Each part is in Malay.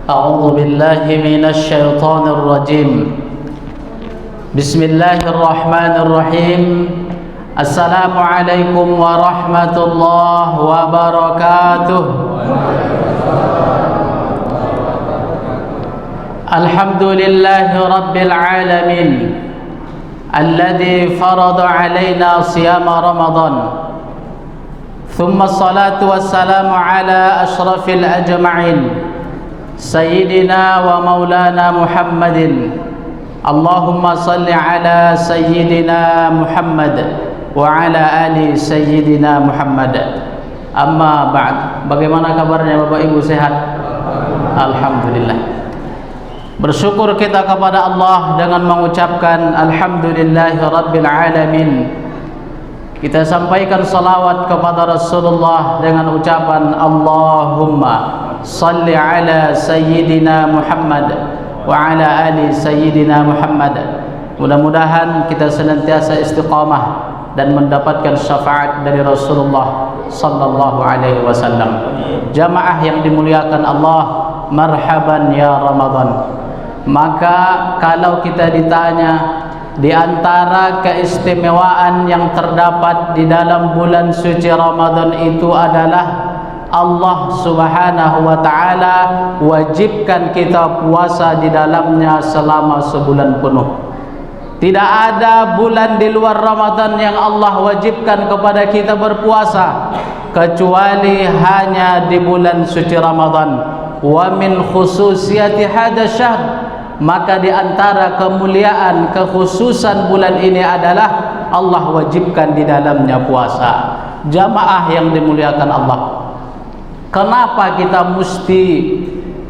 أعوذ بالله من الشيطان الرجيم. بسم الله الرحمن الرحيم. السلام عليكم ورحمة الله وبركاته. الحمد لله رب العالمين الذي فرض علينا صيام رمضان، ثم الصلاة والسلام على أشرف الأجمعين سيدنا ومولانا محمد. اللهم صل على سيدنا محمد وعلى آل سيدنا Muhammad. Amma ba'd. Bagaimana kabarnya Bapak Ibu, sehat? Alhamdulillah. Bersyukur kita kepada Allah dengan mengucapkan Alhamdulillahi Rabbil Alamin. Kita sampaikan salawat kepada Rasulullah dengan ucapan Allahumma salli ala Sayyidina Muhammad wa ala ali Sayyidina Muhammad. Mudah-mudahan kita senantiasa istiqamah dan mendapatkan syafaat dari Rasulullah sallallahu alaihi wasallam. Jamaah yang dimuliakan Allah, marhaban ya Ramadan. Maka kalau kita ditanya di antara keistimewaan yang terdapat di dalam bulan suci Ramadan itu adalah Allah Subhanahu wa ta'ala wajibkan kita puasa di dalamnya selama sebulan penuh. Tidak ada bulan di luar Ramadan yang Allah wajibkan kepada kita berpuasa kecuali hanya di bulan suci Ramadan. Wa min khususiyati hadha syahr, maka di antara kemuliaan kekhususan bulan ini adalah Allah wajibkan di dalamnya puasa. Jamaah yang dimuliakan Allah, kenapa kita mesti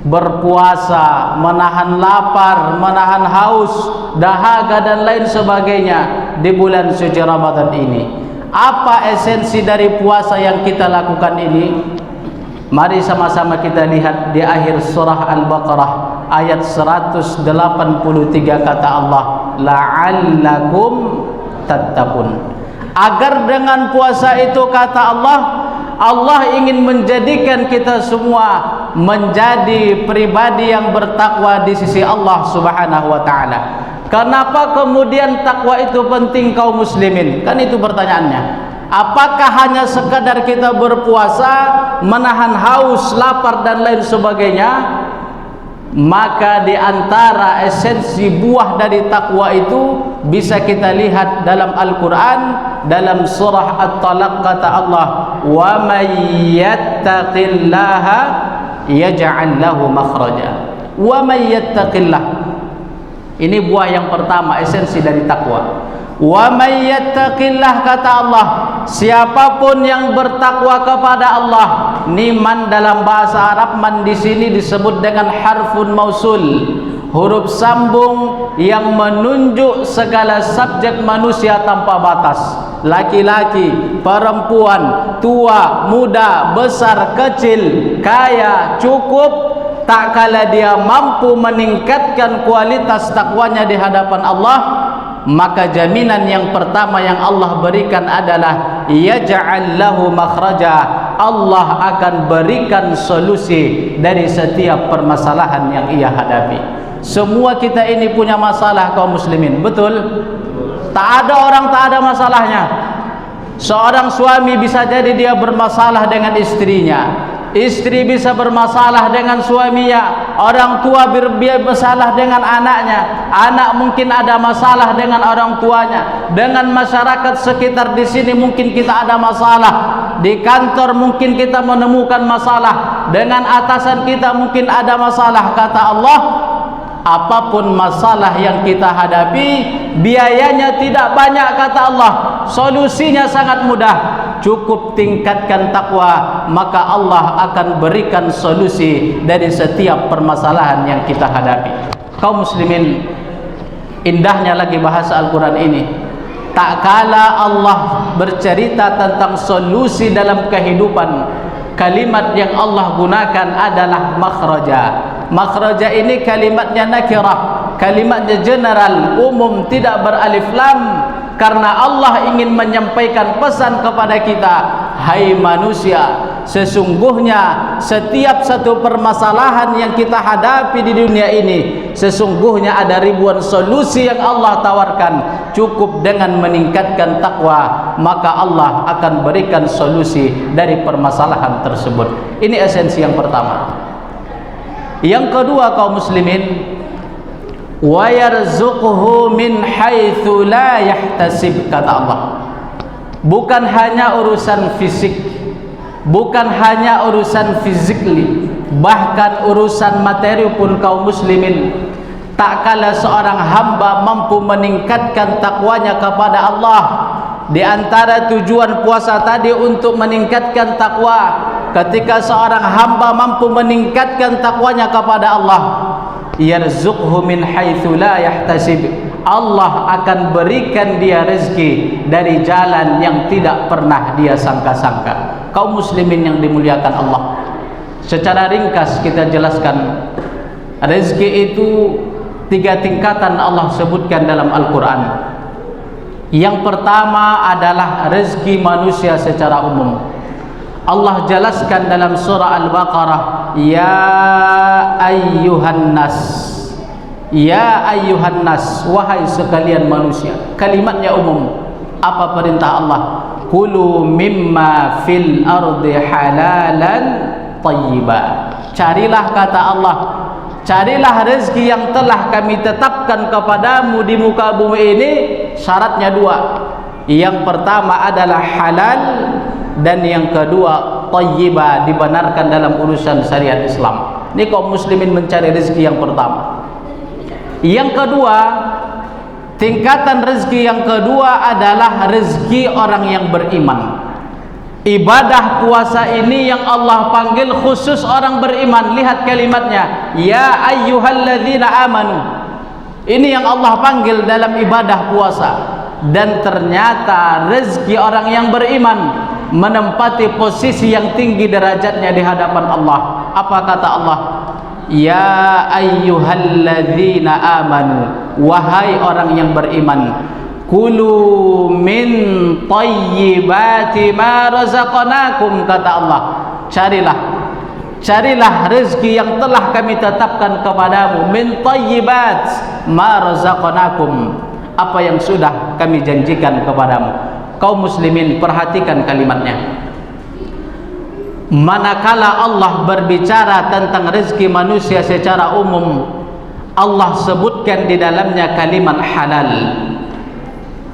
berpuasa, menahan lapar, menahan haus, dahaga dan lain sebagainya di bulan suci Ramadan ini? Apa esensi dari puasa yang kita lakukan ini? Mari sama-sama kita lihat di akhir surah Al-Baqarah ayat 183 kata Allah, la'allakum tattaqun. Agar dengan puasa itu kata Allah, Allah ingin menjadikan kita semua menjadi pribadi yang bertakwa di sisi Allah Subhanahu wa ta'ala. Kenapa kemudian takwa itu penting kaum muslimin? Kan itu pertanyaannya. Apakah hanya sekadar kita berpuasa, menahan haus, lapar dan lain sebagainya? Maka di antara esensi buah dari takwa itu bisa kita lihat dalam Al-Quran, dalam surah At-Talaq kata Allah, wa may yattaqillaha yaj'al lahu makhraja. Wa may yattaqillah, ini buah yang pertama, esensi dari takwa. Wa may yattaqillah kata Allah, siapapun yang bertakwa kepada Allah. Niman dalam bahasa Arab, man di sini disebut dengan harfun mausul, huruf sambung yang menunjuk segala subjek manusia tanpa batas. Laki-laki, perempuan, tua, muda, besar, kecil, kaya, cukup, tak kala dia mampu meningkatkan kualitas takwanya di hadapan Allah, maka jaminan yang pertama yang Allah berikan adalah yaj'al lahu makhraja. Allah akan berikan solusi dari setiap permasalahan yang ia hadapi. Semua kita ini punya masalah kaum muslimin, betul? Tak ada orang tak ada masalahnya. Seorang suami bisa jadi dia bermasalah dengan istrinya, istri bisa bermasalah dengan suaminya, orang tua bermasalah dengan anaknya, anak mungkin ada masalah dengan orang tuanya, dengan masyarakat sekitar di sini mungkin kita ada masalah, di kantor mungkin kita menemukan masalah, dengan atasan kita mungkin ada masalah. Kata Allah, apapun masalah yang kita hadapi, biayanya tidak banyak kata Allah, solusinya sangat mudah. Cukup tingkatkan takwa, maka Allah akan berikan solusi dari setiap permasalahan yang kita hadapi. Kaum muslimin, indahnya lagi bahasa Al-Quran ini. Tak kala Allah bercerita tentang solusi dalam kehidupan, kalimat yang Allah gunakan adalah makhraja. Makhraja ini kalimatnya nakirah, kalimatnya general, umum, tidak beralif lam. Karena Allah ingin menyampaikan pesan kepada kita, hai manusia, sesungguhnya setiap satu permasalahan yang kita hadapi di dunia ini, sesungguhnya ada ribuan solusi yang Allah tawarkan. Cukup dengan meningkatkan takwa, maka Allah akan berikan solusi dari permasalahan tersebut. Ini esensi yang pertama. Yang kedua, kaum muslimin, wa yarzuquhu min haitsu la yahtasib, kata Allah. Bukan hanya urusan fisik, bukan hanya urusan physically, bahkan urusan materi pun kaum muslimin. Tak kala seorang hamba mampu meningkatkan takwanya kepada Allah. Di antara tujuan puasa tadi untuk meningkatkan takwa. Ketika seorang hamba mampu meningkatkan takwanya kepada Allah, yarzuqhu min haitsu la yahtasib, Allah akan berikan dia rezeki dari jalan yang tidak pernah dia sangka-sangka. Kaum muslimin yang dimuliakan Allah, secara ringkas kita jelaskan, rezeki itu 3 tingkatan Allah sebutkan dalam Al-Quran. Yang pertama adalah rezeki manusia secara umum. Allah jelaskan dalam surah Al-Baqarah, ya ayyuhan nas, ya ayyuhan nas, wahai sekalian manusia. Kalimatnya umum. Apa perintah Allah? Kulu mimma fil ardi halalan tayyiba. Carilah, kata Allah, carilah rezeki yang telah kami tetapkan kepadamu di muka bumi ini. Syaratnya 2. Yang pertama adalah halal, dan yang kedua thayyibah, dibenarkan dalam urusan syariat Islam. Ini kaum muslimin mencari rezeki yang pertama. Yang kedua, tingkatan rezeki yang kedua adalah rezeki orang yang beriman. Ibadah puasa ini yang Allah panggil khusus orang beriman. Lihat kalimatnya, ya ayyuhalladzina amanu. Ini yang Allah panggil dalam ibadah puasa. Dan ternyata rezeki orang yang beriman menempati posisi yang tinggi derajatnya di hadapan Allah. Apa kata Allah? Ya ayyuhalladzina amanu, wahai orang yang beriman, kulu min thayyibati ma razaqnakum, kata Allah. Carilah rezeki yang telah kami tetapkan kepadamu, min thayyibat ma razaqnakum, apa yang sudah kami janjikan kepadamu. Kaum muslimin, perhatikan kalimatnya. Manakala Allah berbicara tentang rezeki manusia secara umum, Allah sebutkan di dalamnya kalimat halal.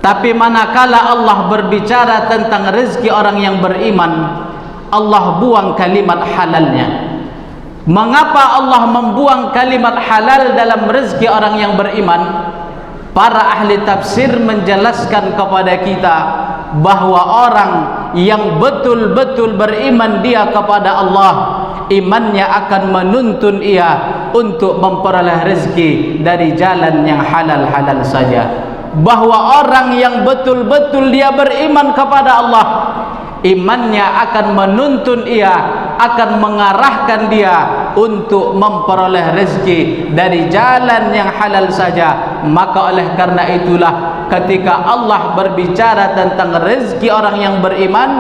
Tapi manakala Allah berbicara tentang rezeki orang yang beriman, Allah buang kalimat halalnya. Mengapa Allah membuang kalimat halal dalam rezeki orang yang beriman? Para ahli tafsir menjelaskan kepada kita bahwa orang yang betul-betul beriman dia kepada Allah, imannya akan menuntun ia untuk memperoleh rezeki dari jalan yang halal-halal saja. Bahwa orang yang betul-betul dia beriman kepada Allah, imannya akan menuntun ia, akan mengarahkan dia untuk memperoleh rezeki dari jalan yang halal saja. Maka oleh karena itulah ketika Allah berbicara tentang rezeki orang yang beriman,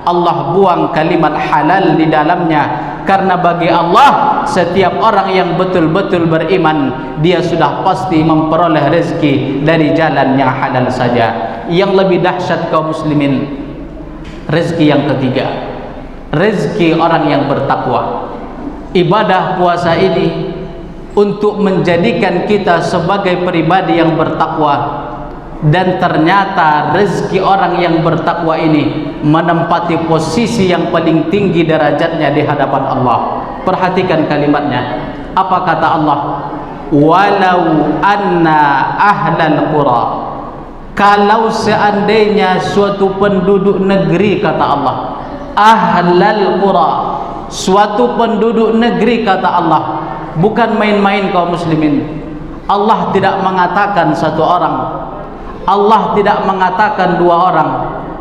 Allah buang kalimat halal di dalamnya. Karena bagi Allah, setiap orang yang betul-betul beriman, dia sudah pasti memperoleh rezeki dari jalan yang halal saja. Yang lebih dahsyat kaum muslimin, rezeki yang ketiga, rezeki orang yang bertakwa. Ibadah puasa ini untuk menjadikan kita sebagai pribadi yang bertakwa. Dan ternyata rezeki orang yang bertakwa ini menempati posisi yang paling tinggi derajatnya di hadapan Allah. Perhatikan kalimatnya. Apa kata Allah? Walau anna ahlal qura, kalau seandainya suatu penduduk negeri, kata Allah, ahlal qura, suatu penduduk negeri, kata Allah. Bukan main-main kaum muslimin. Allah tidak mengatakan satu orang, Allah tidak mengatakan 2 orang.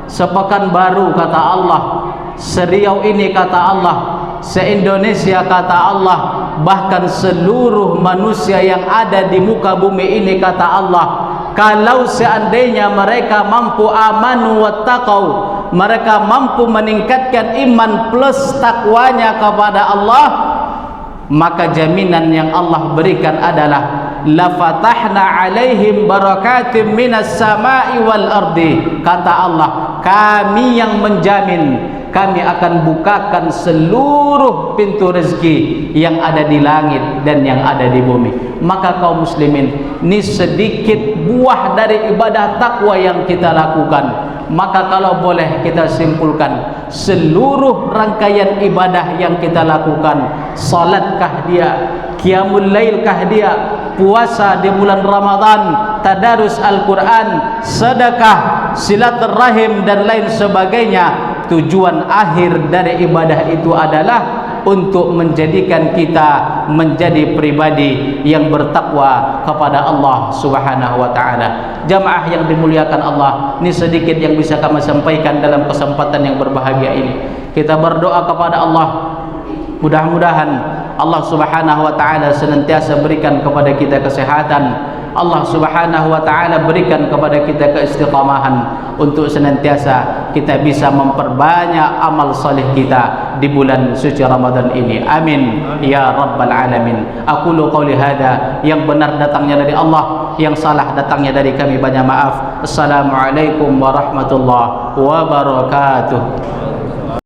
Sepekan baru, kata Allah, seriau ini, kata Allah, se-Indonesia, kata Allah, bahkan seluruh manusia yang ada di muka bumi ini, kata Allah, kalau seandainya mereka mampu amanu wattaqau, mereka mampu meningkatkan iman plus takwanya kepada Allah, maka jaminan yang Allah berikan adalah la fatahna alaihim barakatim minas sama'i wal ardi. Kata Allah, kami yang menjamin, kami akan bukakan seluruh pintu rezeki yang ada di langit dan yang ada di bumi. Maka kaum muslimin, ini sedikit buah dari ibadah takwa yang kita lakukan. Maka kalau boleh kita simpulkan, seluruh rangkaian ibadah yang kita lakukan, salatkah dia, qiyamul lailkah dia, puasa di bulan Ramadan, tadarus Al-Quran, sedekah, silaturahim dan lain sebagainya, tujuan akhir dari ibadah itu adalah untuk menjadikan kita menjadi pribadi yang bertakwa kepada Allah Subhanahu wa taala. Jamaah yang dimuliakan Allah, ini sedikit yang bisa kami sampaikan dalam kesempatan yang berbahagia ini. Kita berdoa kepada Allah, mudah-mudahan Allah Subhanahu wa taala senantiasa berikan kepada kita kesehatan. Allah Subhanahu wa taala berikan kepada kita keistiqamahan untuk senantiasa kita bisa memperbanyak amal saleh kita di bulan suci Ramadan ini. Amin ya rabbal alamin. Aqulu qouli hada, yang benar datangnya dari Allah, yang salah datangnya dari kami, banyak maaf. Assalamualaikum warahmatullahi wabarakatuh.